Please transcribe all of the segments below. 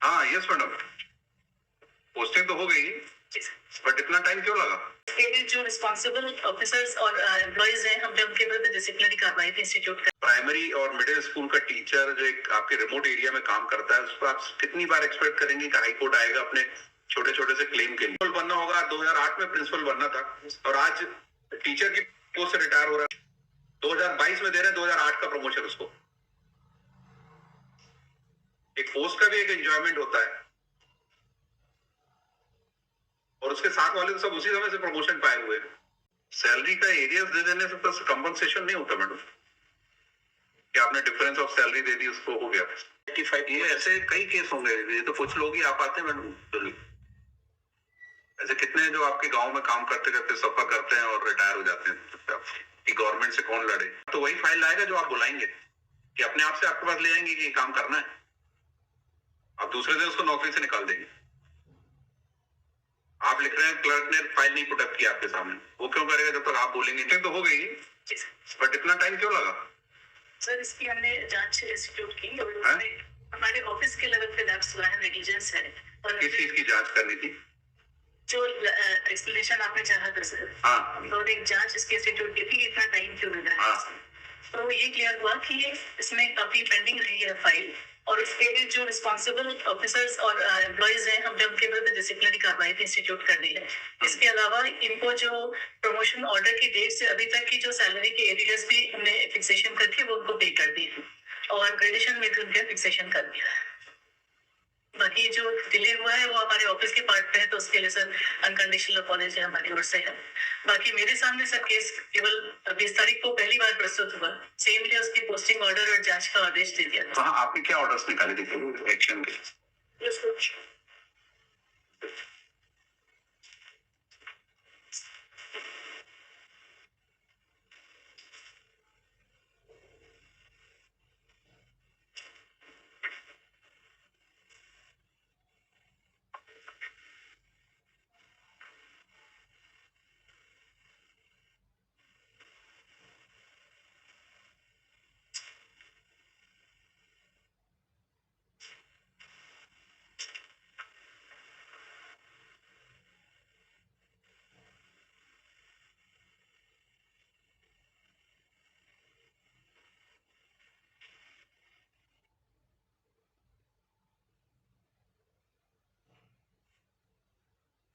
हाँ yes madam, posting तो हो गई, बट इतना टाइम क्यों लगा? जो रिस्पॉन्सिबल ऑफिसर्स और एम्प्लॉइज हैं, हमने उनके विरुद्ध डिसिप्लिनरी कार्रवाई थी इंस्टीट्यूट का। प्राइमरी और मिडिल स्कूल का टीचर जो एक आपके रिमोट एरिया में काम करता है, उसको आप कितनी बार एक्सपेक्ट करेंगे कि हाई कोर्ट आएगा अपने छोटे छोटे से क्लेम के लिए? प्रिंसिपल बनना होगा, 2008 में प्रिंसिपल बनना था और आज टीचर की पोस्ट से रिटायर हो रहा है। 2022 में दे रहे हैं 2008 का प्रमोशन उसको। एक पोस्ट का भी एक एंजॉयमेंट होता है और उसके साथ वाले तो सब उसी समय से प्रमोशन पाए हुए हैं। सैलरी का एरियाज दे देने से तो कंपनसेशन नहीं होता मैडम, कि आपने डिफरेंस ऑफ सैलरी दे दी उसको हो गया। 85 ये ऐसे कई केस होंगे, ये तो कुछ लोग ही आ पाते हैं मैडम। ऐसे कितने जो आपके गांव में काम करते करते सफर करते हैं और रिटायर हो जाते हैं कि गवर्नमेंट से कौन लड़े। तो वही फाइल आएगा जो आप बुलाएंगे कि अपने आप से आपके पास ले जाएंगे कि काम करना है, आप दूसरे दिन उसको नौकरी से निकाल देंगे। आप लिख रहे हैं क्लर्क ने फाइल नहीं पुटअप किया आपके सामने, वो क्यों करेगा जब तक आप बोलेंगे? तो हो गई, बट इतना टाइम क्यों लगा? सर इसकी हमने जांच इंस्टीट्यूट की और उसमें हमारे ऑफिस के लेवल पे लैप्स हुआ है, नेग्लिजेंस है। और किस चीज की जांच करनी थी? जो एक्सप्लेनेशन आपने चाहा था सर, हाँ, और एक जांच इसके इंस्टीट्यूट की थी, इतना टाइम क्यों लगा है? तो ये क्लियर हुआ कि इसमें काफी पेंडिंग रही है फाइल, और उसके लिए जो रिस्पॉन्सिबल ऑफिसर्स और एम्प्लॉइज हैं, हमने उनके विरुद्ध डिसिप्लिनरी कार्रवाई इंस्टीट्यूट कर दी है। इसके अलावा इनको जो प्रमोशन ऑर्डर की डेट से अभी तक की जो सैलरी के एरियर्स भी हमने फिक्सेशन करके वो उनको पे कर दी और ग्रेडेशन में भी उनके फिक्सेशन कर दिया है। बाकी जो डिले हुआ है वो हमारे ऑफिस के पार्ट पे है, तो उसके लिए सर अनकंडीशनल अपॉलजी हमारी ओर से है। बाकी मेरे सामने सर केस केवल 20 तारीख को पहली बार प्रस्तुत हुआ, सेम डे उसकी पोस्टिंग ऑर्डर और जांच का आदेश दे दिया। तो हाँ, आपने क्या ऑर्डर्स निकाले थे एक्शन के?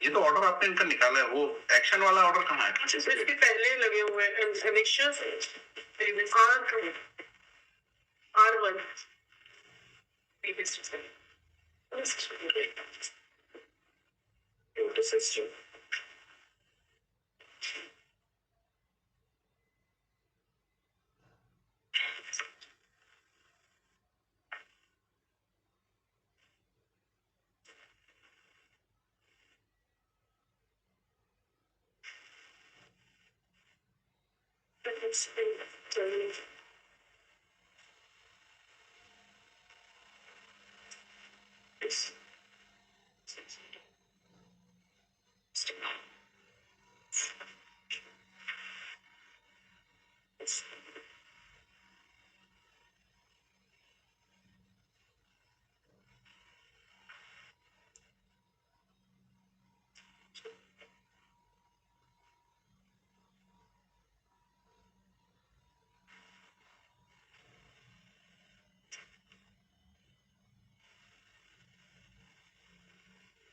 ये तो ऑर्डर आपने इनका निकाला है, वो एक्शन वाला ऑर्डर कहाँ है? इसके पहले लगे हुए हैं R1 system.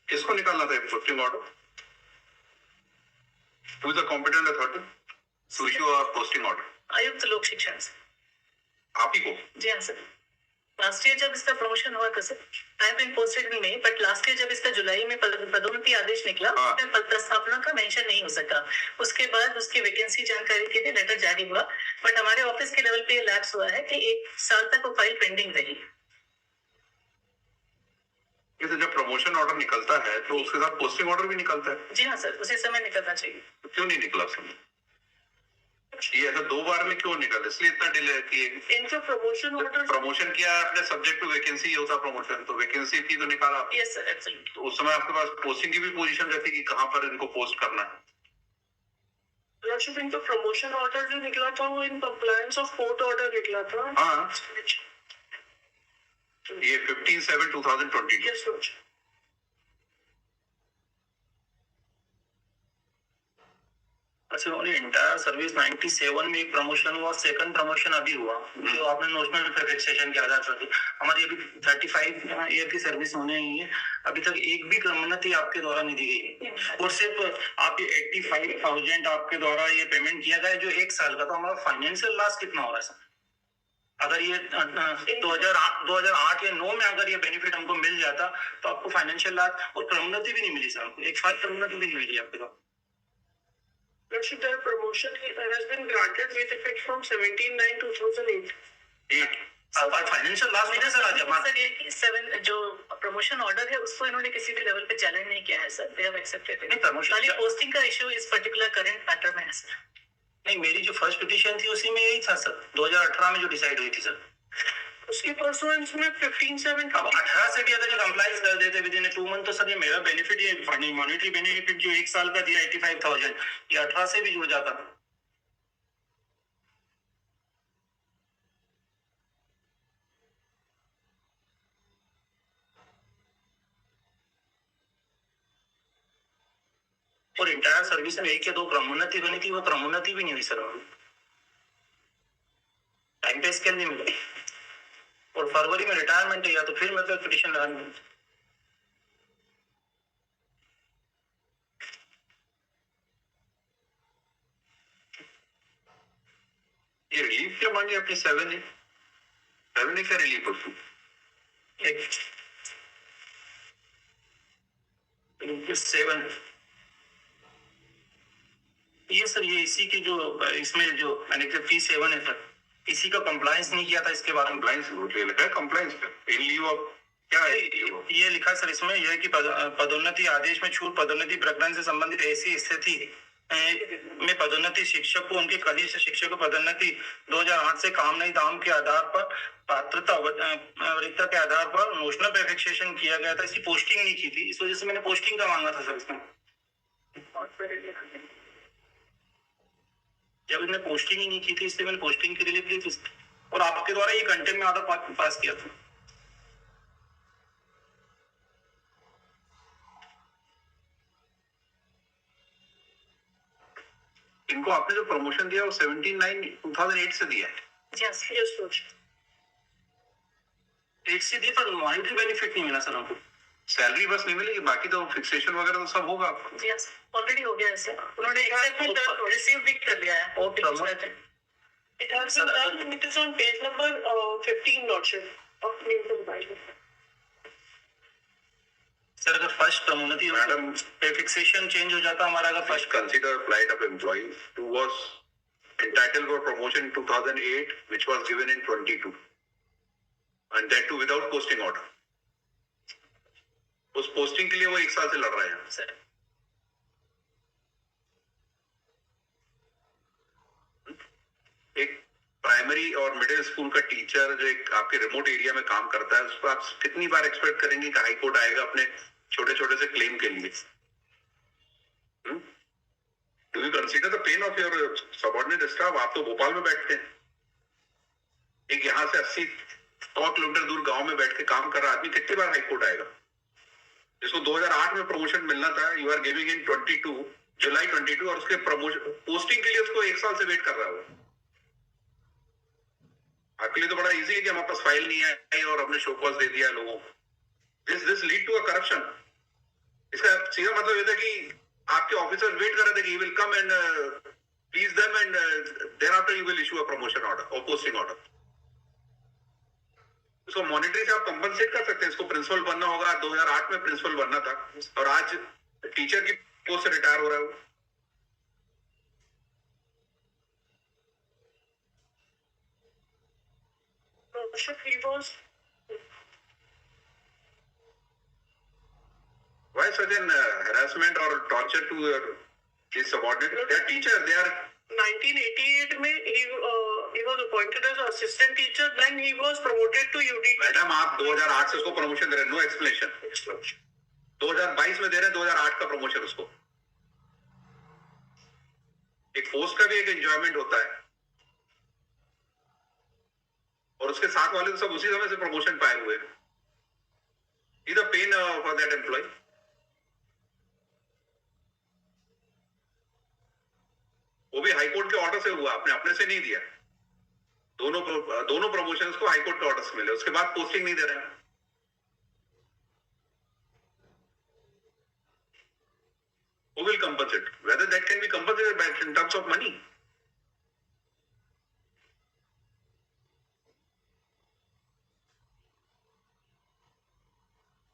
किसको निकालना था posting order? Who is the competent authority to issue a posting order? आयुक्त लोक शिक्षण से। आप ही को? जी हाँ सर। लास्ट ईयर जब इसका प्रमोशन हुआ था sir, I have been posted in May, but last year जब इसका जुलाई में पदोन्नति आदेश निकला, उसमें पदस्थापना का मेंशन नहीं हो सका। उसके बाद उसकी वैकेंसी जानकारी के लिए लेटर जारी हुआ, बट हमारे ऑफिस के लेवल पे लैप्स हुआ है कि 1 साल तक वो फाइल पेंडिंग रही। तो जब प्रमोशन ऑर्डर निकलता है तो उसके साथ पोस्टिंग ऑर्डर भी निकलता है? जी हाँ सर, उसी समय निकलना चाहिए। तो क्यों नहीं निकला समय? ये ऐसा 2 बार में क्यों निकल, इसलिए इतना डिले किए? इनका प्रमोशन ऑर्डर प्रमोशन किया आपने सब्जेक्ट टू वैकेंसी होता प्रमोशन, तो वैकेंसी थी तो निकाला। Yes sir, absolutely. तो उस समय आपके पास पोस्टिंग की भी पोजीशन रहती कि कहां पर इनको पोस्ट करना है। इनका प्रमोशन ऑर्डर जो निकला था वो in compliance of court order निकला था। हाँ, ये 15/7/2022। Yes, Roj. अच्छा, ओनली इंटायर सर्विस 97 में एक प्रमोशन हुआ, सेकंड प्रमोशन अभी हुआ जो आपने नोशनल फिक्सेशन के आधार पर हमारी अभी 35 ईयर की सर्विस होने ही है, अभी तक एक भी क्रमोन्नति आपके द्वारा नहीं दी गई है और सिर्फ आपके 85,000 आपके द्वारा ये पेमेंट किया गया है जो एक साल का। तो हमारा फाइनेंशियल लॉस कितना हो रहा है सर? अगर ये 2008 या 9 में अगर ये बेनिफिट हमको मिल जाता तो आपको फाइनेंशियल लॉस और क्रमोन्नति भी नहीं मिली सर, हमको एक साल क्रमोन्नति भी नहीं मिली आपके द्वारा। Lordship, the promotion has been granted with effect from 17/9/2008. Financial loss नहीं सर आज हमारा। सर ये कि 7 जो प्रमोशन ऑर्डर है उसको इन्होंने किसी भी लेवल पे चैलेंज नहीं किया है sir, they have accepted it. नहीं, promotion खाली पोस्टिंग का इशू इस पर्टिकुलर करंट मैटर में है सर। नहीं, मेरी जो फर्स्ट पिटीशन थी उसी में यही था सर, 2018 में जो डिसाइड हुई थी सर। उसके परसों में 15/7 अब 18 से भी अगर कंप्लाइज कर देते विद इन 2 मंथ तो सर ये मेरा बेनिफिट, ये मॉनेटरी बेनिफिट जो एक साल का दिया 85,000 ये 18 से भी जुड़ जाता। और इंटायर सर्विस में 1 या 2 क्रमोन्नति बनी थी, वो क्रमोन्नति भी नहीं हुई सर, टाइम पे स्केल नहीं मिला और फरवरी में रिटायरमेंट है या तो फिर मतलब पिटीशन लगानी। ये रिलीफ क्या मांगी आपने? 7 का रिलीफ उसको एक 7 ये सर, ये इसी की जो इसमें जो P7 है सर, इसी का कंप्लायंस नहीं किया था इसके बारे में। कंप्लायंस लिखा है, कंप्लायंस इन लीव ऑफ क्या है? ये लिखा सर इसमें यह है कि पदोन्नति आदेश में छूट पदोन्नति प्रकरण से संबंधित ऐसी स्थिति में पदोन्नति शिक्षक को उनके कनिष्ठ शिक्षक को पदोन्नति 2008 से काम नहीं दाम के आधार पर पात्रता वरीयता के आधार पर नोशनल पे फिक्सेशन किया गया था, इसकी पोस्टिंग नहीं की थी, इस वजह से मैंने पोस्टिंग का मांगा था सर इसमें। जब इसने पोस्टिंग ही नहीं की थी इसलिए मैंने पोस्टिंग की रिलीफ ली थी और आपके द्वारा ये कंटेंट में आधा पास किया था। इनको आपने जो प्रमोशन दिया वो 17/9/2008 से दिया है। Yes yes coach. एक से दिया पर मॉनिटरी बेनिफिट नहीं मिला सर हमको। सैलरी बस नहीं मिलेगी, बाकी तो फिक्सेशन वगैरह तो सब होगा आपको। यस ऑलरेडी हो गया ऐसे, उन्होंने एक्सेप्ट रिसीव भी कर लिया है। और promotion It has been done. It is on page number 15, Lordship of Newton Bible. Sir अगर फर्स्ट क्रमोन्नति मैडम पे फिक्सेशन चेंज हो जाता हमारा, अगर first consider plight of employee who was entitled for promotion in 2008 which was given in 22 and that too without posting order. उस posting के लिए वो 1 साल से लड़ रहे हैं सर एक प्राइमरी और मिडिल स्कूल का टीचर जो एक आपके रिमोट एरिया में काम करता है उसको आप कितनी बार एक्सपेक्ट करेंगे कि हाई कोर्ट आएगा अपने छोटे छोटे से क्लेम के लिए? Do you consider the pain of your subordinate staff? आप तो भोपाल में बैठते हैं, एक यहाँ से 80-100 किलोमीटर दूर गांव में बैठ के काम कर रहा आदमी कितनी बार हाई कोर्ट आएगा? जिसको 2008 में प्रमोशन मिलना था, यू आर गिविंग इन 22 जुलाई 22 और उसके प्रमोशन पोस्टिंग के लिए उसको 1 साल से वेट कर रहा है। आपके लिए तो बड़ा इजी है कि हमारे पास फाइल नहीं आई और हमने शो कॉज दे दिया लोगों को। This lead to a corruption. इसका सीधा मतलब ये था कि आपके ऑफिसर वेट कर रहे थे कि he will come and please them and thereafter you will issue a promotion order और पोस्टिंग ऑर्डर। इसको मॉनिटरी से आप कंपनसेट कर सकते हैं। इसको प्रिंसिपल बनना होगा, 2008 में प्रिंसिपल बनना था और आज टीचर की पोस्ट से रिटायर हो रहा है। Why such an harassment or torture to his subordinate? They are teacher. They are 1988 में he was appointed as assistant teacher, then he was promoted to UD. Madam आप 2008 से उसको प्रमोशन दे रहे हैं, नो एक्सप्लेनेशन। 2022 में दे रहे हैं 2008 का प्रमोशन उसको। एक पोस्ट का भी एक एंजॉयमेंट होता है और उसके साथ वाले तो सब उसी समय से प्रमोशन पाए हुए हैं। See the pain for that employee. वो भी हाईकोर्ट के ऑर्डर से हुआ, आपने अपने से नहीं दिया। दोनों प्रमोशंस को हाईकोर्ट के ऑर्डर से मिले, उसके बाद पोस्टिंग नहीं दे रहे हैं। Who will compensate? Whether that can be compensated by in terms of money.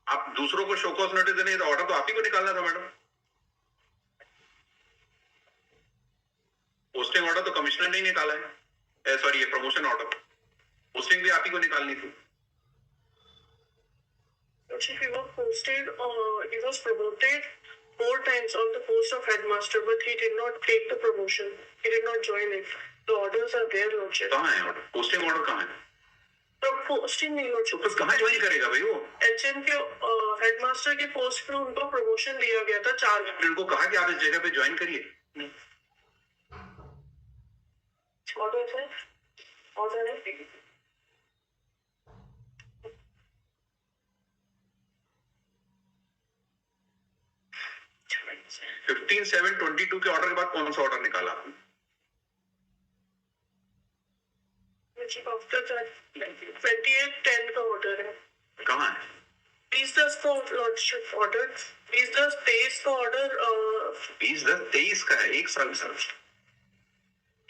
आप दूसरों को शो कॉज नोटिस देने, तो ऑर्डर तो आप ही को निकालना था मैडम। पोस्टिंग ऑर्डर तो कमिश्नर ने ही निकाला है, सॉरी ये प्रमोशन ऑर्डर, पोस्टिंग भी आप ही को निकालनी थी। He was posted, he was promoted 4 times on the post of headmaster, but he did not take the promotion. He did not join it. The orders are there, Lordship. कहाँ है order? Posting order कहाँ है? तो posting नहीं, Lordship. तो कहाँ join करेगा भाई वो? HM के हेडमास्टर के पोस्ट पे उनको प्रमोशन दिया गया था 4 आपने उनको कहा कि आप इस जगह पे ज्वाइन करिए? नहीं। ऑर्डर है, ऑर्डर है। 15/7/22 के ऑर्डर के बाद कौन सा ऑर्डर निकाला आपने? आफ्टर 28/10 का ऑर्डर है। कहाँ है? 20/10 का लॉर्डशिप ऑर्डर, 20/10/23 का ऑर्डर 20/10/23 का है, 1 साल सर।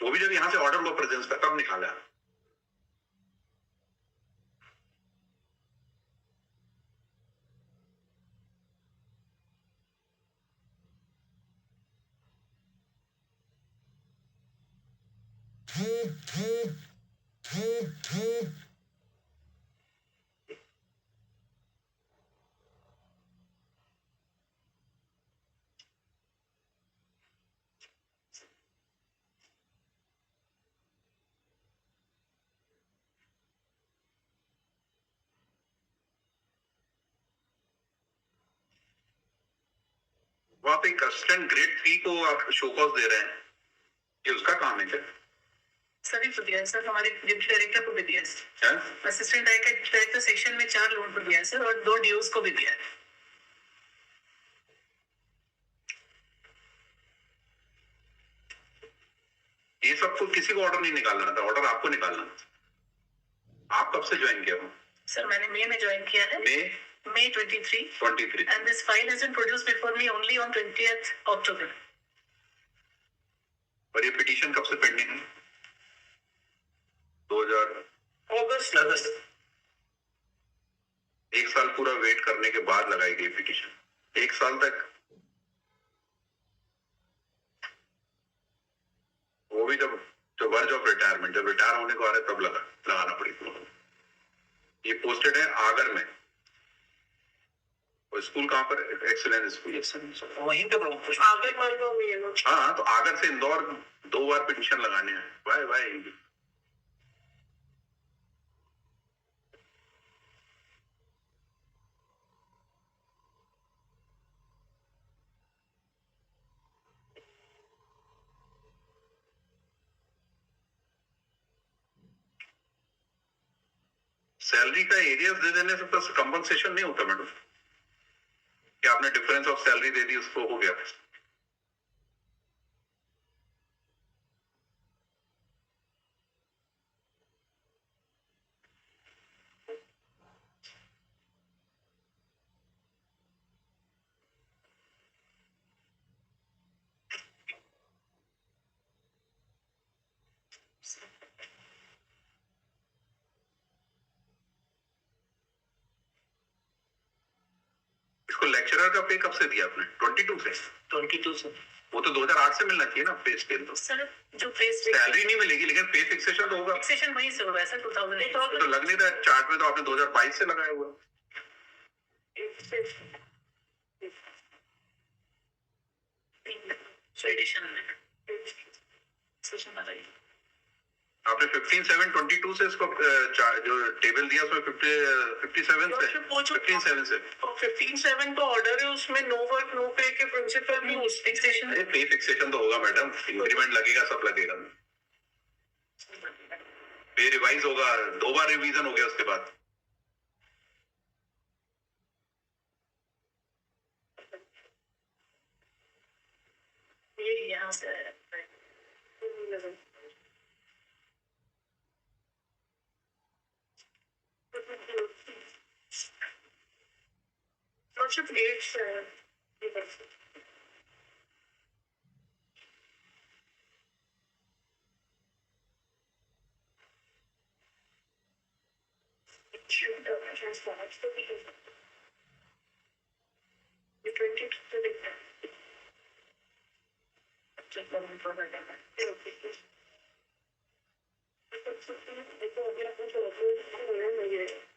वो भी जब यहाँ से ऑर्डर हुआ प्रेजेंस का, तब निकाला है। वो आप एक असिस्टेंट ग्रेड 3 को आप शो कॉज दे रहे हैं, ये उसका काम है क्या? सभी को दिया है सर, हमारे डिप्टी डायरेक्टर को भी दिया है। क्या? असिस्टेंट डायरेक्टर सेक्शन में 4 लोगों को दिया है सर, और 2 डीओस को भी दिया है। ये सबको किसी को ऑर्डर नहीं निकालना था, ऑर्डर आपको निकालना था। आप कब से ज्वाइन किया हो? सर मैंने मई में ज्वाइन किया है, May 23, and this file has been produced before me only on 20th October. और ये पिटीशन कब से पेंडिंग है? 2000 अगस्त। 1 साल पूरा वेट करने के बाद लगाई गई पिटीशन। 1 साल तक वो भी जब वर्ज ऑफ रिटायरमेंट, जब रिटायर होने को आ रहे तब लगाना पड़ेगा। ये पोस्टेड है आगर में। और स्कूल कहाँ पर? एक्सीलेंस स्कूल, वहीं पे प्रमोशन। आगे मालूम हुई है। हाँ, तो आगर से इंदौर 2 बार पिटीशन लगाने हैं। वाई सैलरी का एरियाज दे देने से तो कंपनसेशन नहीं होता मैडम, कि आपने डिफरेंस ऑफ सैलरी दे दी, उसको हो गया। इसको लेक्चरर का पे कब से दिया आपने? 22 से? 22 से। वो तो 2008 से मिलना चाहिए ना पे स्केल। तो सर जो फेस सैलरी नहीं मिलेगी, लेकिन पे फिक्सेशन तो होगा। फिक्सेशन वहीं से होगा सर, 2008। तो लग नहीं रहा चार्ट में, तो आपने 2022 से लगाया हुआ। एडिशन में सेशन आ रही है। आपने 15/7/22 से इसको जो टेबल दिया उसमें 57 से 15/7 से 15/7 का ऑर्डर है, उसमें नो वर्क नो पे के प्रिंसिपल भी उस फिक्सेशन पे फिक्सेशन तो होगा मैडम, इंक्रीमेंट लगेगा, सब लगेगा, पे रिवाइज होगा, 2 बार रिवीजन हो गया उसके बाद। कहाँ से आया है? 11. Lordship 8 से आया है. Should transfer to the 20 to the Check करूँ तो है क्या? Okay.